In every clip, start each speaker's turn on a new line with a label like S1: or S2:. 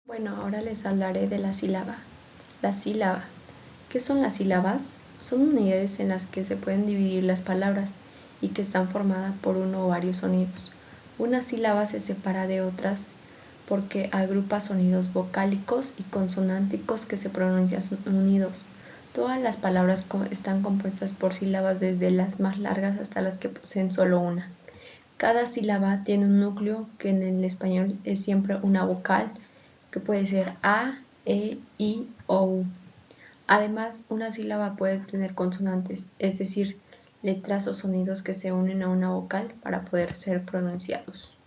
S1: Bueno, ahora les hablaré de la sílaba. La sílaba. ¿Qué son las sílabas? Son unidades en las que se pueden dividir las palabras y que están formadas por uno o varios sonidos. Una sílaba se separa de otras porque agrupa sonidos vocálicos y consonánticos que se pronuncian unidos. Todas las palabras están compuestas por sílabas desde las más largas hasta las que poseen solo una. Cada sílaba tiene un núcleo que en el español es siempre una vocal, que puede ser A, E, I o U. Además, una sílaba puede tener consonantes, es decir, letras o sonidos que se unen a una vocal para poder ser pronunciados.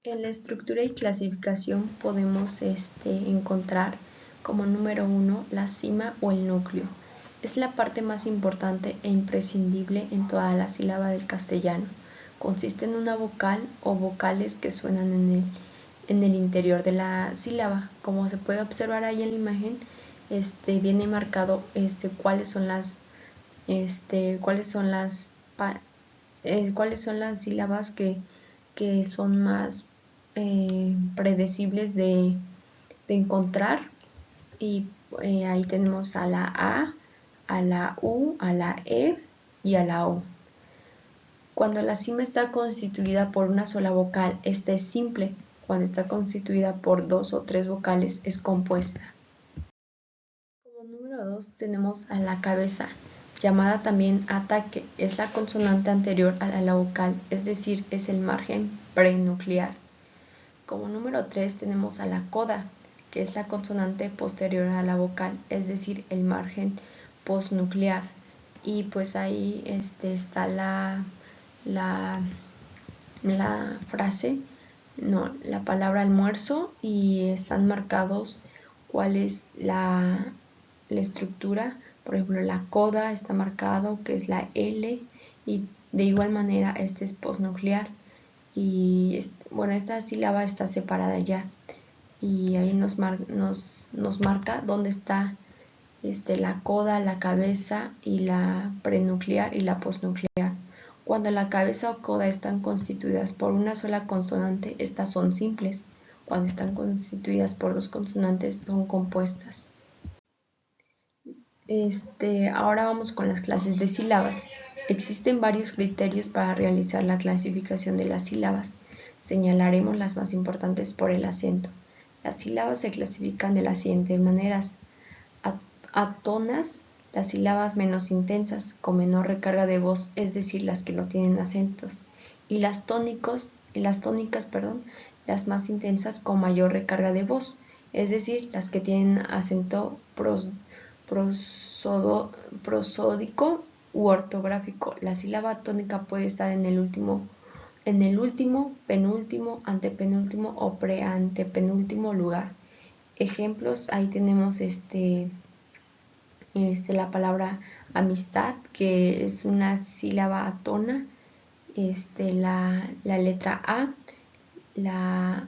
S1: En la estructura y clasificación podemos encontrar como número 1 la cima o el núcleo. Es la parte más importante e imprescindible en toda la sílaba del castellano. Consiste en una vocal o vocales que suenan en el interior de la sílaba. Como se puede observar ahí en la imagen, viene marcado cuáles son las sílabas que son más predecibles de encontrar. Y ahí tenemos a la A, a la U, a la E y a la O. Cuando la cima está constituida por una sola vocal, esta es simple. Cuando está constituida por 2 o 3 vocales, es compuesta. Como número 2 tenemos a la cabeza, llamada también ataque. Es la consonante anterior a la vocal, es decir, es el margen prenuclear. Como número 3 tenemos a la coda, que es la consonante posterior a la vocal, es decir, el margen postnuclear. Y pues ahí está la frase, no, la palabra almuerzo, y están marcados cuál es la estructura. Por ejemplo, la coda está marcado que es la L, y de igual manera este es postnuclear. Y bueno, esta sílaba está separada ya, y ahí nos marca dónde está la coda, la cabeza y la prenuclear y la postnuclear. Cuando la cabeza o coda están constituidas por una sola consonante, estas son simples. Cuando están constituidas por 2 consonantes, son compuestas. Ahora vamos con las clases de sílabas. Existen varios criterios para realizar la clasificación de las sílabas. Señalaremos las más importantes por el acento. Las sílabas se clasifican de las siguientes maneras. Atonas, las sílabas menos intensas, con menor recarga de voz, es decir, las que no tienen acentos. Y las tónicas, las más intensas con mayor recarga de voz, es decir, las que tienen acento prosódico u ortográfico. La sílaba tónica puede estar en el último, penúltimo, antepenúltimo o preantepenúltimo lugar. Ejemplos, ahí tenemos la palabra amistad, que es una sílaba atona. La letra A, la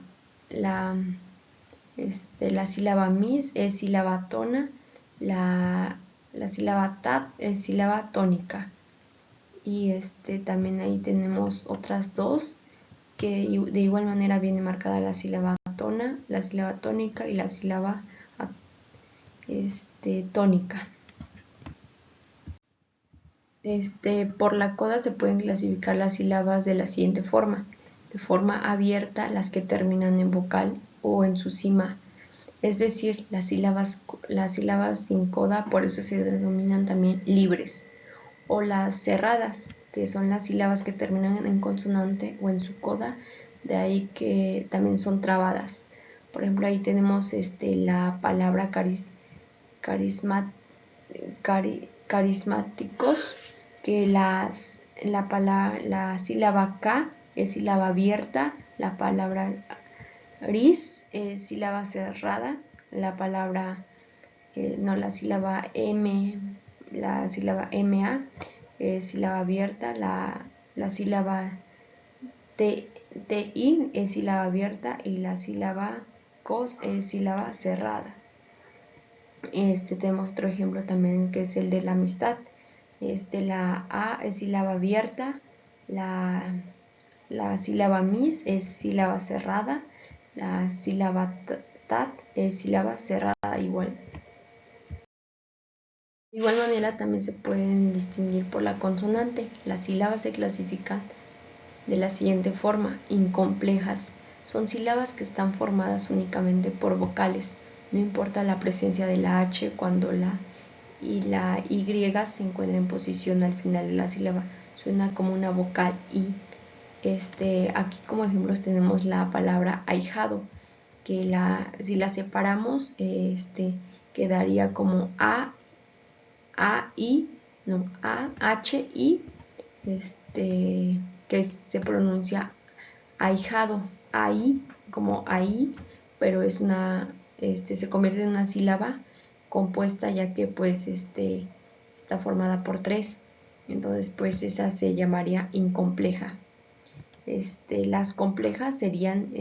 S1: sílaba mis es sílaba atona, la sílaba tat es sílaba tónica. Y también ahí tenemos otras dos que de igual manera viene marcada la sílaba tona, la sílaba tónica y la sílaba tónica. Por la coda se pueden clasificar las sílabas de la siguiente forma. De forma abierta, las que terminan en vocal o en su cima, es decir, las sílabas sin coda, por eso se denominan también libres. O las cerradas, que son las sílabas que terminan en consonante o en su coda, de ahí que también son trabadas. Por ejemplo, ahí tenemos la palabra carismáticos, que la sílaba K es sílaba abierta, la palabra ris es sílaba cerrada, la palabra la sílaba M, la sílaba MA es sílaba abierta, la sílaba TI es sílaba abierta y la sílaba COS es sílaba cerrada. Tenemos otro ejemplo también, que es el de la amistad. La A es sílaba abierta, la sílaba mis es sílaba cerrada, La sílaba tat es sílaba cerrada igual. De igual manera también se pueden distinguir por la consonante. Las sílabas se clasifican de la siguiente forma: incomplejas. Son sílabas que están formadas únicamente por vocales. No importa la presencia de la H cuando la Y se encuentra en posición al final de la sílaba. Suena como una vocal I. Aquí como ejemplos tenemos la palabra ahijado, que si la separamos, quedaría como H, I, que se pronuncia ahijado, ahí, como ahí, pero se convierte en una sílaba compuesta, ya que pues está formada por tres. Entonces pues esa se llamaría incompleja. Las complejas serían,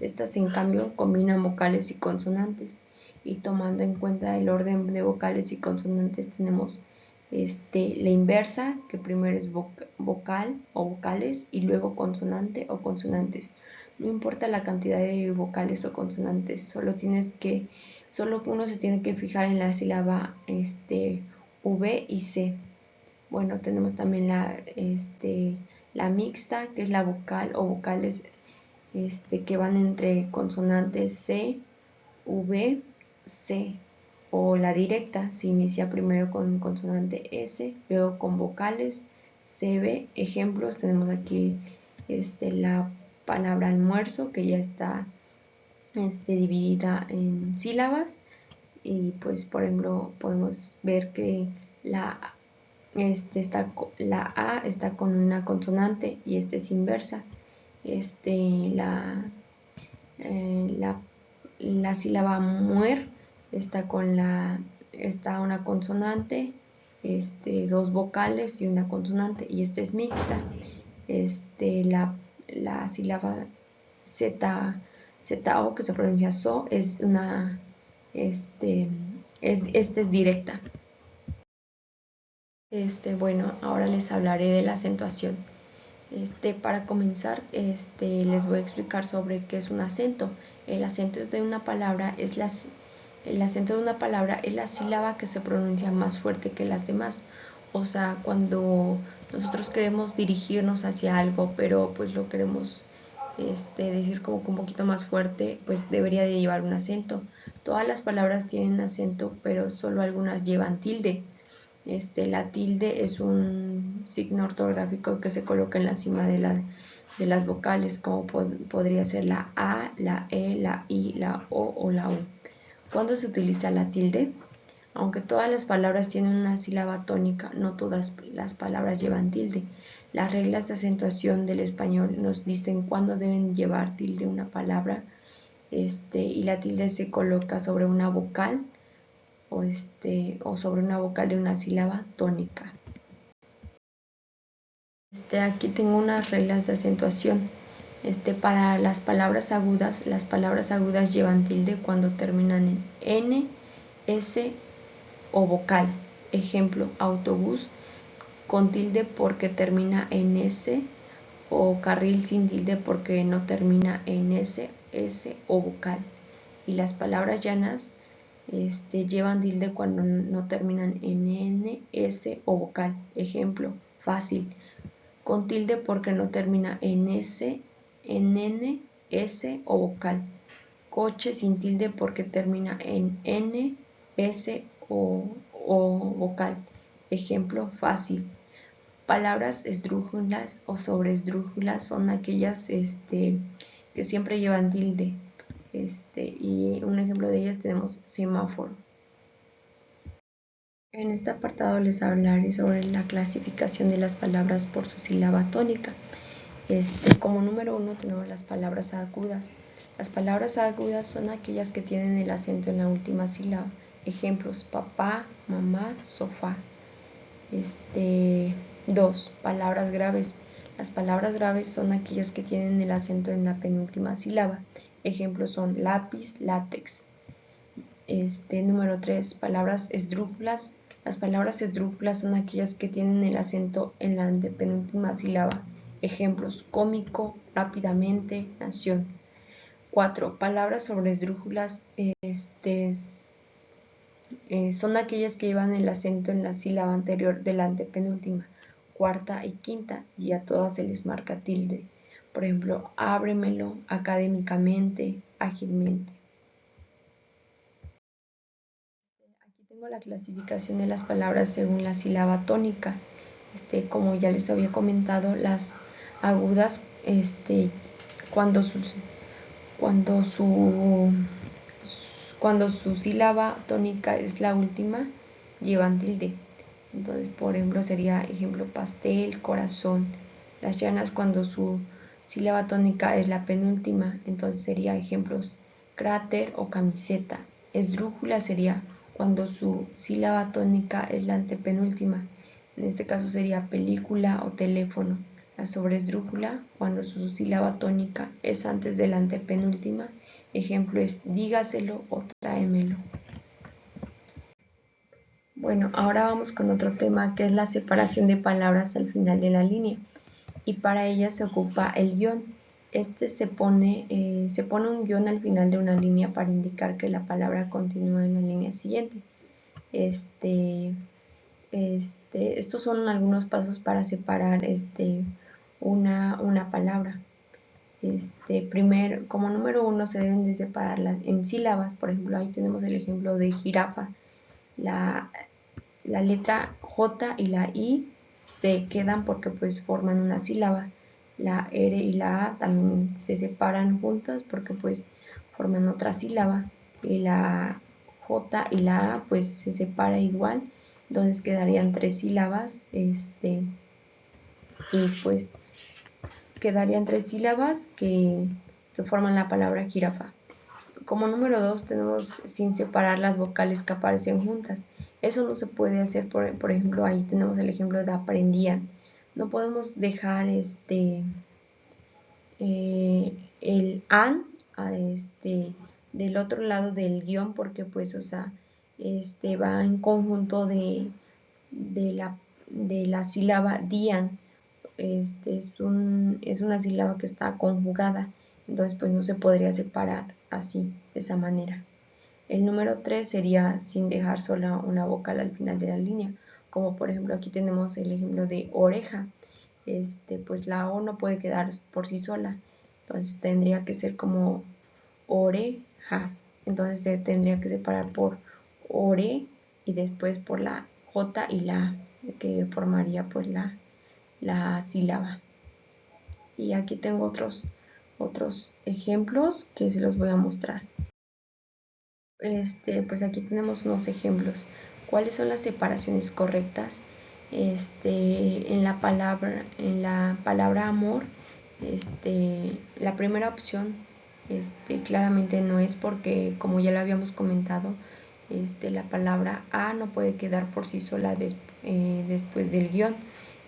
S1: estas en cambio combinan vocales y consonantes, y tomando en cuenta el orden de vocales y consonantes tenemos la inversa, que primero es vocal o vocales y luego consonante o consonantes. No importa la cantidad de vocales o consonantes, solo uno se tiene que fijar en la sílaba V y C. Bueno, tenemos también la mixta, que es la vocal o vocales que van entre consonantes C, V, C. O la directa, se inicia primero con consonante S, luego con vocales CB. Ejemplos, tenemos aquí la palabra almuerzo, que ya está dividida en sílabas, y pues por ejemplo podemos ver que la A está con una consonante y es inversa. La, la sílaba muer está una consonante, dos vocales y una consonante, y es mixta. La sílaba ZO, que se pronuncia so, es directa. Bueno, ahora les hablaré de la acentuación. Para comenzar, les voy a explicar sobre qué es un acento. El acento de una palabra es la sílaba que se pronuncia más fuerte que las demás. O sea, cuando nosotros queremos dirigirnos hacia algo, pero pues lo queremos decir como que un poquito más fuerte, pues debería de llevar un acento. Todas las palabras tienen acento, pero solo algunas llevan tilde. La tilde es un signo ortográfico que se coloca en la cima de las vocales, como podría ser la A, la E, la I, la O la U. ¿Cuándo se utiliza la tilde? Aunque todas las palabras tienen una sílaba tónica, no todas las palabras llevan tilde. Las reglas de acentuación del español nos dicen cuándo deben llevar tilde una palabra, y la tilde se coloca sobre una vocal o sobre una vocal de una sílaba tónica. Aquí tengo unas reglas de acentuación. Para las palabras agudas llevan tilde cuando terminan en N, S o vocal. Ejemplo, autobús con tilde porque termina en S, o carril sin tilde porque no termina en S o vocal. Y las palabras llanas llevan tilde cuando no terminan en N, S o vocal. Ejemplo, fácil, con tilde porque no termina en S, en N, S o vocal. Coche sin tilde porque termina en N, S o vocal. Ejemplo, fácil. Palabras esdrújulas o sobreesdrújulas son aquellas que siempre llevan tilde. Y un ejemplo de ellas tenemos semáforo. En este apartado les hablaré sobre la clasificación de las palabras por su sílaba tónica. Como número 1 tenemos las palabras agudas. Las palabras agudas son aquellas que tienen el acento en la última sílaba. Ejemplos: papá, mamá, sofá. 2. Palabras graves. Las palabras graves son aquellas que tienen el acento en la penúltima sílaba. Ejemplos son lápiz, látex. Número 3. Palabras esdrújulas. Las palabras esdrújulas son aquellas que tienen el acento en la penúltima sílaba. Ejemplos: cómico, rápidamente, nación. 4. Palabras sobre esdrújulas son aquellas que llevan el acento en la sílaba anterior de la antepenúltima, cuarta y quinta, y a todas se les marca tilde. Por ejemplo, ábremelo, académicamente, ágilmente. Aquí tengo la clasificación de las palabras según la sílaba tónica. Como ya les había comentado, las agudas, cuando su sílaba tónica es la última, llevan tilde. Entonces, por ejemplo, sería ejemplo pastel, corazón. Las llanas, cuando su sílaba tónica es la penúltima, entonces sería ejemplos cráter o camiseta. Esdrújula sería cuando su sílaba tónica es la antepenúltima. En este caso sería película o teléfono. La sobresdrújula, cuando su sílaba tónica es antes de la antepenúltima. Ejemplo es dígaselo o tráemelo. Bueno, ahora vamos con otro tema que es la separación de palabras al final de la línea. Y para ella se ocupa el guión. Se pone un guión al final de una línea para indicar que la palabra continúa en la línea siguiente. Estos son algunos pasos para separar una palabra. Como número 1 se deben de separar en sílabas. Por ejemplo, ahí tenemos el ejemplo de jirafa. La letra J y la I se quedan porque pues forman una sílaba. La R y la A también se separan juntas porque pues forman otra sílaba. Y la J y la A pues se separa igual. Entonces quedarían 3 sílabas. Y pues quedarían 3 sílabas que forman la palabra jirafa. Como número 2 tenemos sin separar las vocales que aparecen juntas. Eso no se puede hacer, por ejemplo, ahí tenemos el ejemplo de aprendían. No podemos dejar el an del otro lado del guión porque pues, va en conjunto de la sílaba dian. Es una sílaba que está conjugada, entonces pues no se podría separar así, de esa manera. El número 3 sería sin dejar sola una vocal al final de la línea, como por ejemplo aquí tenemos el ejemplo de oreja. Pues la O no puede quedar por sí sola, entonces tendría que ser como oreja, entonces se tendría que separar por ore y después por la J y la A, que formaría pues la sílaba. Y aquí tengo otros ejemplos que se los voy a mostrar. Pues aquí tenemos unos ejemplos. ¿Cuáles son las separaciones correctas? En la palabra amor, la primera opción, claramente no es porque, como ya lo habíamos comentado, la palabra a no puede quedar por sí sola después del guión.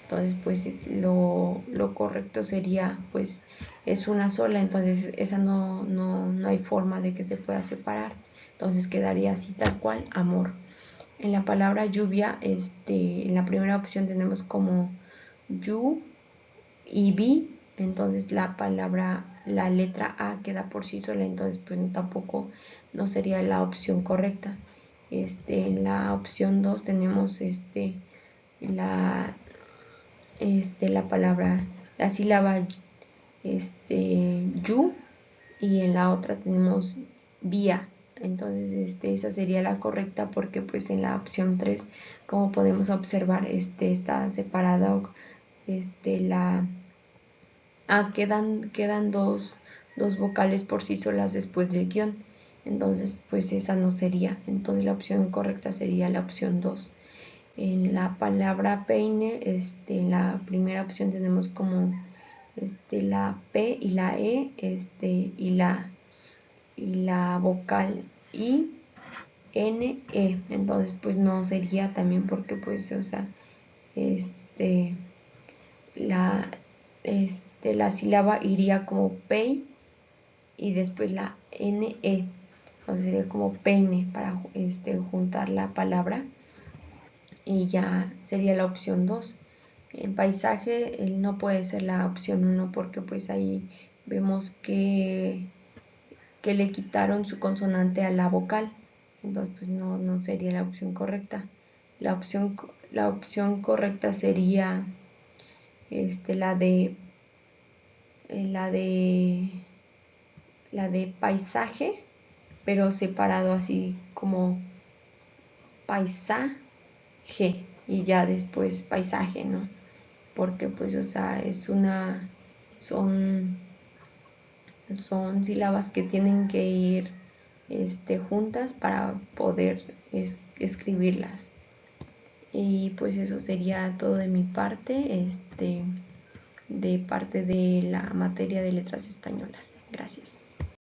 S1: Entonces, pues lo correcto sería, pues, es una sola, entonces esa no hay forma de que se pueda separar. Entonces quedaría así tal cual, amor. En la palabra lluvia, en la primera opción tenemos como yu y vi, entonces la letra A queda por sí sola, entonces pues tampoco no sería la opción correcta. En la opción 2 tenemos la, la sílaba yu, y en la otra tenemos vía. Entonces esa sería la correcta porque pues en la opción 3, como podemos observar, está separada la A, quedan dos vocales por sí solas después del guión. Entonces pues esa no sería, entonces la opción correcta sería la opción 2. En la palabra peine, en la primera opción tenemos como la P y la E, y la vocal I, N, E. Entonces pues no sería también porque pues, la, la sílaba iría como pei y después la N, E. Entonces sería como peine para juntar la palabra y ya sería la opción 2. En paisaje no puede ser la opción 1 porque pues ahí vemos que que le quitaron su consonante a la vocal. Entonces, pues no sería la opción correcta. La opción correcta sería la de la de la de paisaje, pero separado así como paisaje y ya después paisaje, ¿no? Porque pues, o sea, son, son sílabas que tienen que ir juntas para poder escribirlas. Y pues eso sería todo de mi parte, de parte de la materia de letras españolas. Gracias.